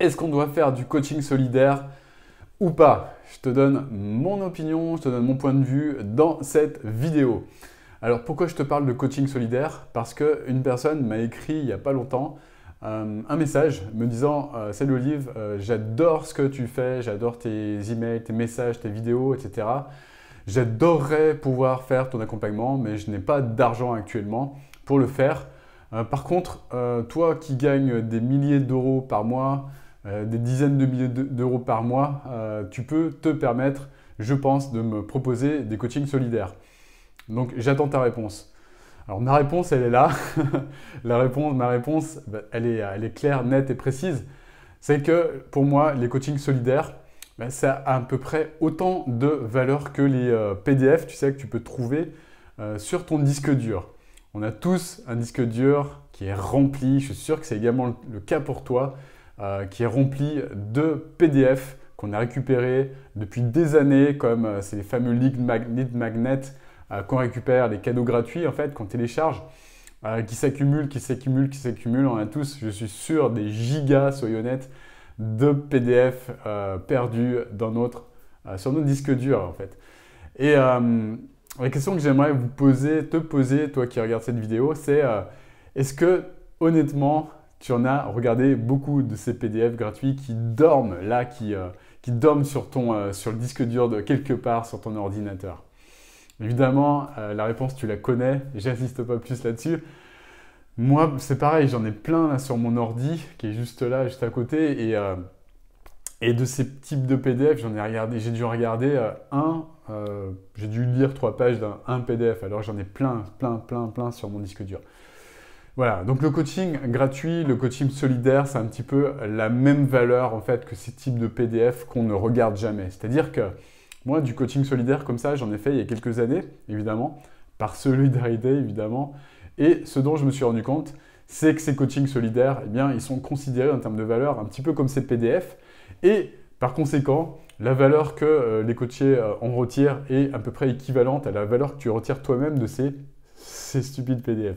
Est-ce qu'on doit faire du coaching solidaire ou pas? Je te donne mon opinion, je te donne mon point de vue dans cette vidéo. Alors pourquoi je te parle de coaching solidaire? Parce qu'une personne m'a écrit il n'y a pas longtemps un message me disant Salut Olive, j'adore ce que tu fais, j'adore tes emails, tes messages, tes vidéos, etc. J'adorerais pouvoir faire ton accompagnement, mais je n'ai pas d'argent actuellement pour le faire. Par contre, toi qui gagnes des milliers d'euros par mois, des dizaines de milliers d'euros par mois, tu peux te permettre, je pense, de me proposer des coachings solidaires. Donc j'attends ta réponse. Alors ma réponse, elle est là. Ma réponse, bah, elle est claire, nette et précise. C'est que pour moi, les coachings solidaires, bah, ça a à peu près autant de valeur que les PDF, tu sais, que tu peux trouver sur ton disque dur. On a tous un disque dur qui est rempli, je suis sûr que c'est également le cas pour toi, qui est rempli de PDF qu'on a récupérés depuis des années, comme c'est les fameux lead magnets qu'on récupère, les cadeaux gratuits en fait, qu'on télécharge, qui s'accumulent, qui s'accumulent, qui s'accumulent. On a tous, je suis sûr, des gigas, soyons honnêtes, de PDF perdus sur notre disque dur en fait. Et la question que j'aimerais te poser, toi qui regardes cette vidéo, c'est est-ce que honnêtement, tu en as regardé beaucoup de ces PDF gratuits qui dorment là, qui dorment sur le disque dur de quelque part sur ton ordinateur? Évidemment, la réponse, tu la connais, j'insiste pas plus là-dessus. Moi, c'est pareil, j'en ai plein là sur mon ordi qui est juste là, juste à côté. Et de ces types de PDF, j'ai dû regarder j'ai dû lire 3 pages d'un PDF, alors j'en ai plein sur mon disque dur. Voilà, donc le coaching gratuit, le coaching solidaire, c'est un petit peu la même valeur en fait que ces types de PDF qu'on ne regarde jamais. C'est-à-dire que moi, du coaching solidaire comme ça, j'en ai fait il y a quelques années, évidemment, par solidarité, évidemment. Et ce dont je me suis rendu compte, c'est que ces coachings solidaires, eh bien, ils sont considérés en termes de valeur un petit peu comme ces PDF. Et par conséquent, la valeur que les coachés en retirent est à peu près équivalente à la valeur que tu retires toi-même de ces stupides PDF.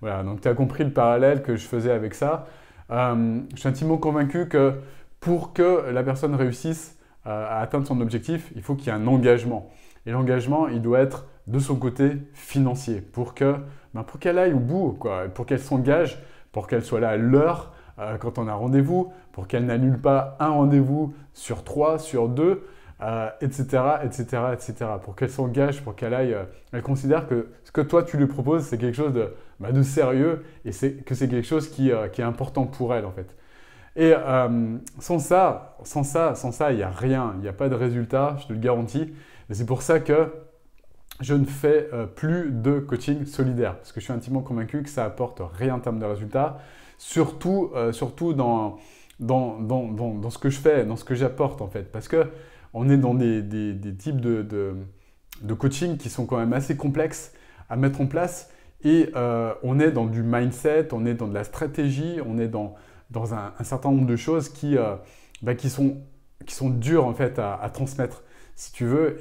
Voilà, donc tu as compris le parallèle que je faisais avec ça. Je suis intimement convaincu que pour que la personne réussisse à atteindre son objectif, il faut qu'il y ait un engagement. Et l'engagement, il doit être de son côté financier pour qu'elle aille au bout, quoi, pour qu'elle s'engage, pour qu'elle soit là à l'heure quand on a rendez-vous, pour qu'elle n'annule pas un rendez-vous sur 3, sur 2, etc., etc., etc. Pour qu'elle s'engage, pour qu'elle aille, elle considère que ce que toi tu lui proposes, c'est quelque chose de sérieux et que c'est quelque chose qui est important pour elle en fait. Et sans ça, il n'y a rien, il n'y a pas de résultat, je te le garantis. Et c'est pour ça que je ne fais plus de coaching solidaire, parce que je suis intimement convaincu que ça apporte rien en termes de résultats, surtout dans ce que je fais, dans ce que j'apporte en fait. Parce que on est dans des types de coaching qui sont quand même assez complexes à mettre en place, et on est dans du mindset, on est dans de la stratégie, on est dans un certain nombre de choses qui sont dures en fait à transmettre, si tu veux.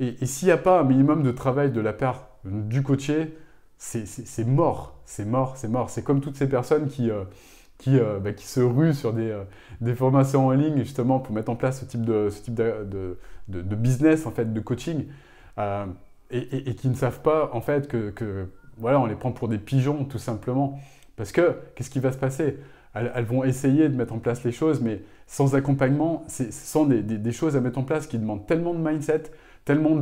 Et s'il n'y a pas un minimum de travail de la part du coaché, c'est mort, c'est mort, c'est mort. C'est comme toutes ces personnes qui se ruent sur des formations en ligne justement pour mettre en place ce type de business en fait, de coaching, et qui ne savent pas en fait que voilà, on les prend pour des pigeons tout simplement. Parce que qu'est-ce qui va se passer? Elles vont essayer de mettre en place les choses, mais sans accompagnement, ce sont des choses à mettre en place qui demandent tellement de mindset, tellement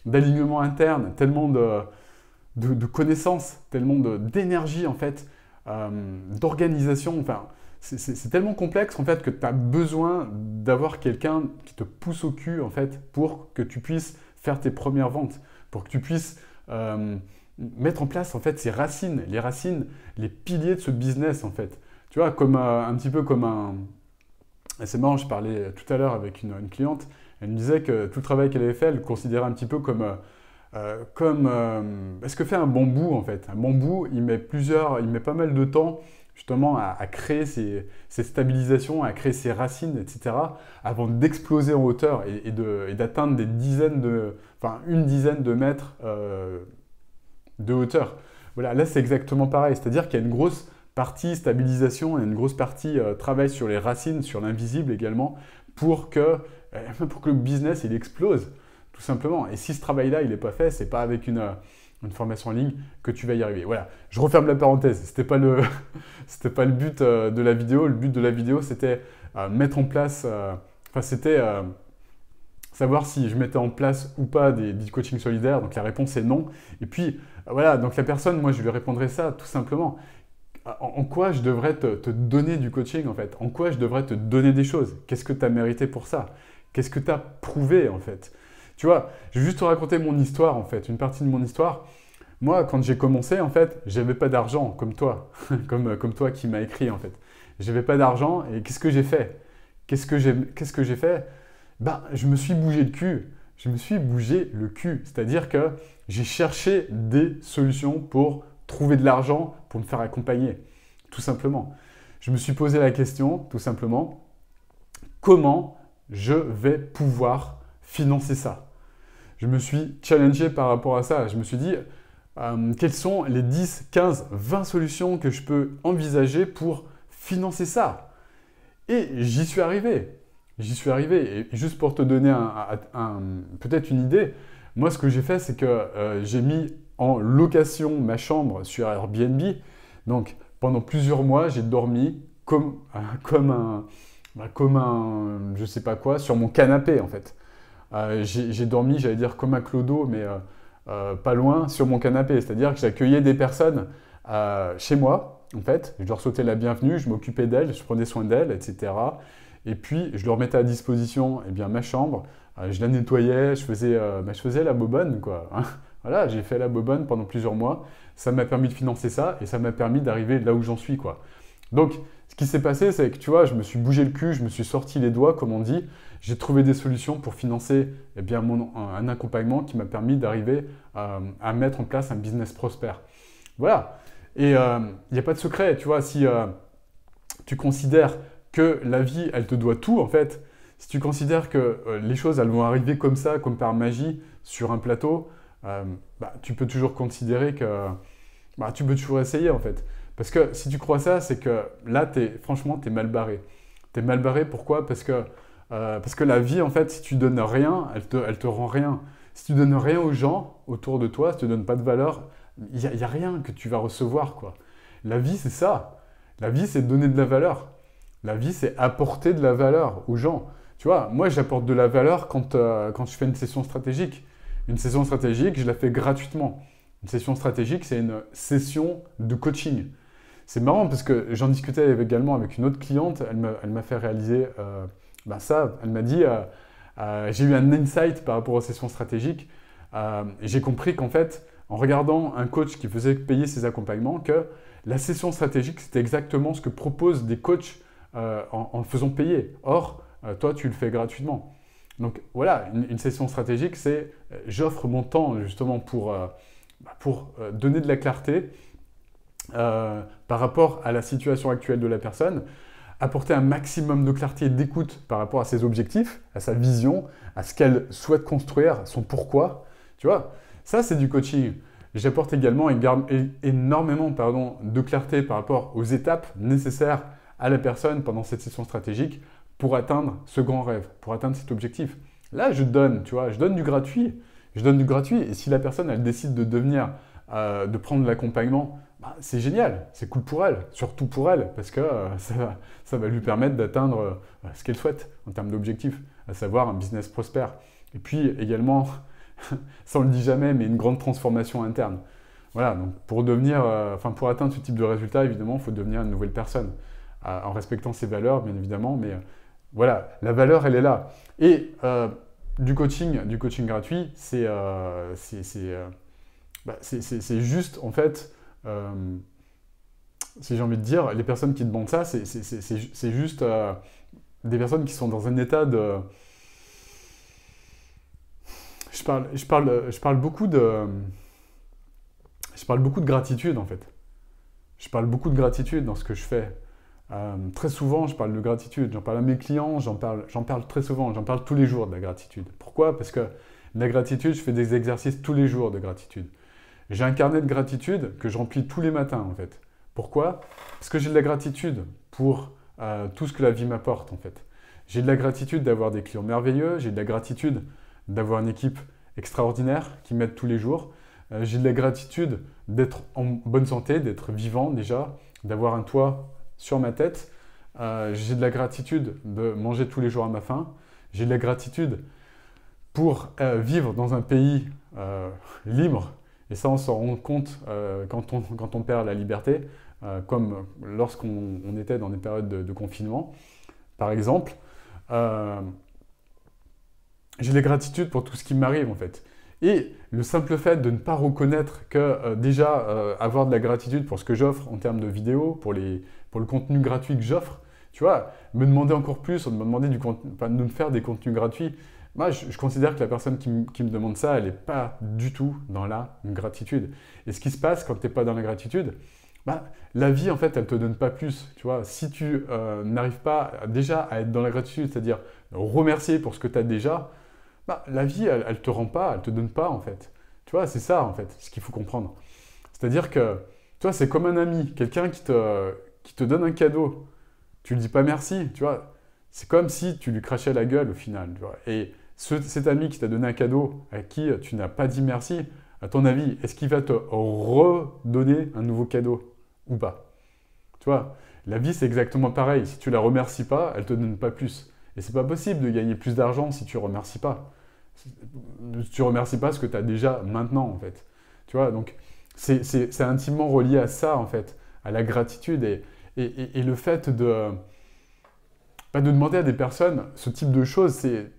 d'alignement interne, tellement de connaissances, tellement d'énergie en fait, d'organisation. Enfin, c'est tellement complexe en fait que tu as besoin d'avoir quelqu'un qui te pousse au cul en fait pour que tu puisses faire tes premières ventes, pour que tu puisses mettre en place en fait ces racines, les piliers de ce business en fait. Tu vois, un petit peu comme un... C'est marrant, je parlais tout à l'heure avec une cliente, elle me disait que tout le travail qu'elle avait fait, elle le considérait un petit peu comme ce que fait un bambou en fait. Un bambou, il met pas mal de temps justement à créer ses stabilisations, à créer ses racines, etc., avant d'exploser en hauteur et d'atteindre une dizaine de mètres de hauteur. Voilà, là c'est exactement pareil, c'est-à-dire qu'il y a une grosse partie stabilisation et une grosse partie travail sur les racines, sur l'invisible également, pour que le business il explose, tout simplement. Et si ce travail-là il n'est pas fait, c'est pas avec une formation en ligne que tu vas y arriver. Voilà, je referme la parenthèse. C'était pas le, c'était pas le but de la vidéo. Le but de la vidéo, c'était mettre en place, c'était savoir si je mettais en place ou pas du coaching solidaire. Donc la réponse est non. Et puis voilà, donc la personne, moi je lui répondrai ça tout simplement. En quoi je devrais te donner du coaching en fait? En quoi je devrais te donner des choses? Qu'est-ce que tu as mérité pour ça? Qu'est-ce que tu as prouvé en fait? Tu vois, je vais juste te raconter mon histoire en fait, une partie de mon histoire. Moi, quand j'ai commencé, en fait, j'avais pas d'argent comme toi, comme toi qui m'as écrit en fait. J'avais pas d'argent et qu'est-ce que j'ai fait? Qu'est-ce que j'ai fait? Ben, je me suis bougé le cul. Je me suis bougé le cul. C'est-à-dire que j'ai cherché des solutions pour trouver de l'argent, pour me faire accompagner, tout simplement. Je me suis posé la question, tout simplement, comment je vais pouvoir financer ça? Je me suis challengé par rapport à ça. Je me suis dit, quelles sont les 10, 15, 20 solutions que je peux envisager pour financer ça? Et j'y suis arrivé. J'y suis arrivé. Et juste pour te donner peut-être une idée, moi ce que j'ai fait, c'est que j'ai mis en location ma chambre sur Airbnb. Donc pendant plusieurs mois, j'ai dormi comme un, je sais pas quoi, sur mon canapé en fait. J'ai dormi, j'allais dire comme un clodo, mais pas loin, sur mon canapé. C'est-à-dire que j'accueillais des personnes chez moi, en fait. Je leur souhaitais la bienvenue, je m'occupais d'elles, je prenais soin d'elles, etc. Et puis, je leur mettais à disposition eh bien, ma chambre. Je la nettoyais, je faisais la bobonne, quoi. Hein. Voilà, j'ai fait la bobonne pendant plusieurs mois. Ça m'a permis de financer ça et ça m'a permis d'arriver là où j'en suis, quoi. Donc, ce qui s'est passé, c'est que, tu vois, je me suis bougé le cul, je me suis sorti les doigts, comme on dit. J'ai trouvé des solutions pour financer eh bien, un accompagnement qui m'a permis d'arriver à mettre en place un business prospère. Voilà. Et il n'y a pas de secret, tu vois, si tu considères que la vie, elle te doit tout, en fait, si tu considères que les choses, elles vont arriver comme ça, comme par magie, sur un plateau, tu peux toujours considérer que... tu peux toujours essayer, en fait. Parce que si tu crois ça, c'est que là, franchement, tu es mal barré. Tu es mal barré, pourquoi? Parce que la vie, en fait, si tu donnes rien, elle te rend rien. Si tu donnes rien aux gens autour de toi, si tu ne donnes pas de valeur, il n'y a rien que tu vas recevoir, quoi. La vie, c'est ça. La vie, c'est donner de la valeur. La vie, c'est apporter de la valeur aux gens. Tu vois, moi, j'apporte de la valeur quand je fais une session stratégique. Une session stratégique, je la fais gratuitement. Une session stratégique, c'est une session de coaching. C'est marrant parce que j'en discutais également avec une autre cliente. Elle m'a fait réaliser ça. Elle m'a dit, j'ai eu un insight par rapport aux sessions stratégiques. Et j'ai compris qu'en fait, en regardant un coach qui faisait payer ses accompagnements, que la session stratégique, c'est exactement ce que proposent des coachs en le faisant payer. Or, toi, tu le fais gratuitement. Donc voilà, une session stratégique, c'est j'offre mon temps justement pour donner de la clarté par rapport à la situation actuelle de la personne, apporter un maximum de clarté et d'écoute par rapport à ses objectifs, à sa vision, à ce qu'elle souhaite construire, son pourquoi. Tu vois, ça c'est du coaching. J'apporte également énormément de clarté par rapport aux étapes nécessaires à la personne pendant cette session stratégique pour atteindre ce grand rêve, pour atteindre cet objectif. Là, je donne, tu vois, je donne du gratuit. Je donne du gratuit et si la personne, elle décide de prendre l'accompagnement, c'est génial, c'est cool pour elle, surtout pour elle, parce que ça va lui permettre d'atteindre ce qu'elle souhaite en termes d'objectifs, à savoir un business prospère. Et puis également, ça on le dit jamais, mais une grande transformation interne. Voilà, donc pour atteindre ce type de résultat, évidemment, il faut devenir une nouvelle personne, en respectant ses valeurs, bien évidemment, mais voilà, la valeur, elle est là. Et du coaching gratuit, c'est juste, en fait, si j'ai envie de dire, les personnes qui demandent ça, c'est juste des personnes qui sont dans un état de... Je parle beaucoup de gratitude, en fait. Je parle beaucoup de gratitude dans ce que je fais. Très souvent, je parle de gratitude. J'en parle à mes clients, j'en parle très souvent. J'en parle tous les jours de la gratitude. Pourquoi? Parce que la gratitude, je fais des exercices tous les jours de gratitude. J'ai un carnet de gratitude que je remplis tous les matins, en fait. Pourquoi? Parce que j'ai de la gratitude pour tout ce que la vie m'apporte en fait. J'ai de la gratitude d'avoir des clients merveilleux, j'ai de la gratitude d'avoir une équipe extraordinaire qui m'aide tous les jours. J'ai de la gratitude d'être en bonne santé, d'être vivant déjà, d'avoir un toit sur ma tête. J'ai de la gratitude de manger tous les jours à ma faim. J'ai de la gratitude pour vivre dans un pays libre. Et ça, on s'en rend compte quand on perd la liberté, comme lorsqu'on était dans des périodes de confinement. Par exemple, j'ai de la gratitude pour tout ce qui m'arrive en fait. Et le simple fait de ne pas reconnaître que déjà avoir de la gratitude pour ce que j'offre en termes de vidéos, pour le contenu gratuit que j'offre, tu vois, me demander encore plus, me demander de me faire des contenus gratuits, moi je considère que la personne qui me demande ça, elle n'est pas du tout dans la gratitude. Et ce qui se passe quand tu n'es pas dans la gratitude, bah, la vie en fait elle ne te donne pas plus, tu vois. Si tu n'arrives pas déjà à être dans la gratitude, c'est-à-dire remercier pour ce que tu as déjà, bah, la vie, elle ne te rend pas, elle ne te donne pas, en fait. Tu vois, c'est ça, en fait, ce qu'il faut comprendre. C'est-à-dire que, tu vois, c'est comme un ami, quelqu'un qui te donne un cadeau. Tu ne lui dis pas merci, tu vois. C'est comme si tu lui crachais à la gueule, au final, tu vois. Et cet ami qui t'a donné un cadeau, à qui tu n'as pas dit merci, à ton avis, est-ce qu'il va te redonner un nouveau cadeau ou pas? Tu vois, la vie, c'est exactement pareil. Si tu la remercies pas, elle ne te donne pas plus. Et c'est pas possible de gagner plus d'argent si tu remercies pas. Tu remercies pas ce que tu as déjà maintenant, en fait. Tu vois, donc c'est intimement relié à ça, en fait, à la gratitude et le fait de demander à des personnes ce type de choses, c'est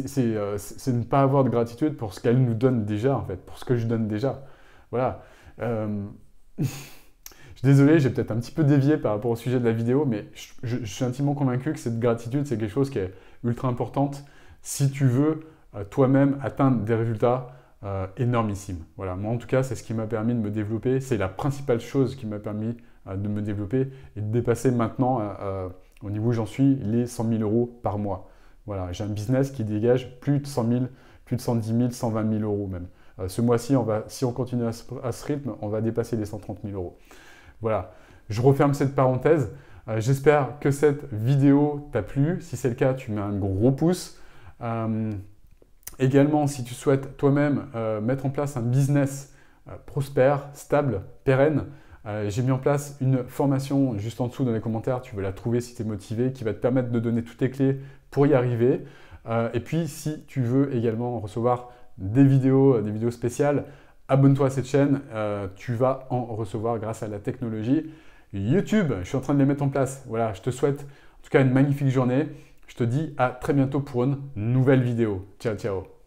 ne pas avoir de gratitude pour ce qu'elles nous donnent déjà, en fait, pour ce que je donne déjà. Voilà. Je suis désolé, j'ai peut-être un petit peu dévié par rapport au sujet de la vidéo, mais je suis intimement convaincu que cette gratitude, c'est quelque chose qui est ultra importante si tu veux toi-même atteindre des résultats énormissimes. Voilà, moi en tout cas, c'est ce qui m'a permis de me développer, c'est la principale chose qui m'a permis de me développer et de dépasser maintenant, au niveau où j'en suis, les 100 000 euros par mois. Voilà, j'ai un business qui dégage plus de 100 000, plus de 110 000, 120 000 euros même. Ce mois-ci, si on continue à ce rythme, on va dépasser les 130 000 euros. Voilà, je referme cette parenthèse. J'espère que cette vidéo t'a plu. Si c'est le cas, tu mets un gros pouce. Également, si tu souhaites toi-même mettre en place un business prospère, stable, pérenne, j'ai mis en place une formation juste en dessous dans les commentaires. Tu veux la trouver si tu es motivé, qui va te permettre de donner toutes tes clés pour y arriver. Et puis, si tu veux également recevoir des vidéos spéciales, abonne-toi à cette chaîne, tu vas en recevoir grâce à la technologie YouTube. Je suis en train de les mettre en place. Voilà, je te souhaite en tout cas une magnifique journée. Je te dis à très bientôt pour une nouvelle vidéo. Ciao, ciao.